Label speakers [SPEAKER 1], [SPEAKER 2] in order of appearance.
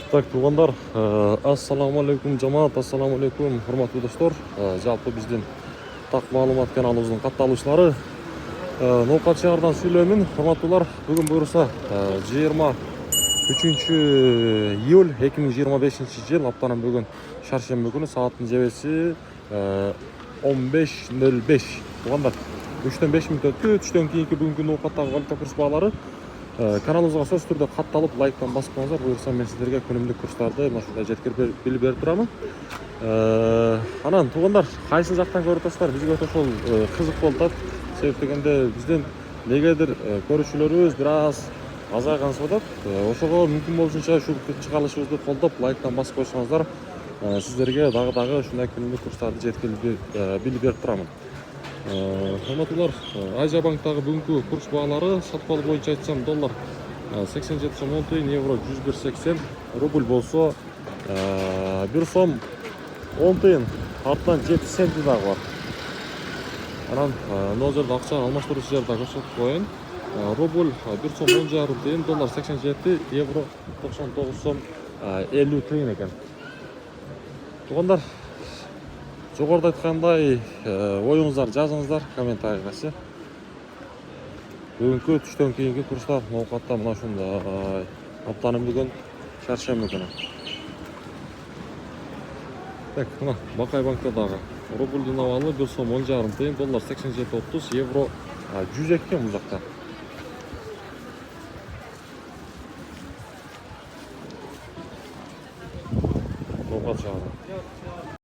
[SPEAKER 1] Так, туғандар, ассаламу алейкум жамаат, ассаламу алейкум, хурматтуу достор. Жалпы биздин так маалымат каналыбыздын катталуучулары, ноокат шаарынан сүйлөймүн. Хурматтуулар, бүгүн буюрса 23 июль 2025 жыл, аптанын бүгүн шаршемби күнү, сааттын жебеси 15:05. Туғандар, 3-төн 5 мүнөт өттү. 3-төн кийинки бүгүнкү ноокаттагы валюта курс баалары каналыбызга сөзсүз түрдө катталып, лайктан басып коюңуздар. Буюрса мен сиздерге күнүмдүк курстарды ушундай жеткирип билип берип турамын. Анан туугандар, кайсы жактан көрүп атасыздар? Бизге өтө ошол кызык болуп атат. Себеп дегенде биздин негедир көрүүчүлөрүбүз бир аз азайгансы атат. Ошого мүмкүн болушунча ушу чыгарылышыбызды колдоп, лайктан басып койсоңуздар, сиздерге дагы ушундай күнүмдүк курстарды жеткирип билип берип турамын. Хурматтуулар, Азия банктагы бүгүнкү курс баалары сатып алуу боюнча айтсам, доллар 87 сом 10 тыйын, евро 101.80, рубль болсо 1 сом 10 тыйын, артынан 7 центи дагы бар. Анан могу жерде акча алмаштыруучу жерде көрсөтүп коеюн. Рубль 1 сом 10,5 тыйын, доллар 87, евро 99 сом 50 тыйын экен. Туугандар, жогоруда айткандай, оюңуздар жазыңыздар комментарийга. Бүгүнкү түштөн кийинки курстар ноокатта мына ушундай. Аптанын бүгүн чаршемби күнү. Так, мына Бакай банкта дагы рубльдун абалы 1 сом 10,5 тыйын, доллар 87.30, евро 102 бул жакта.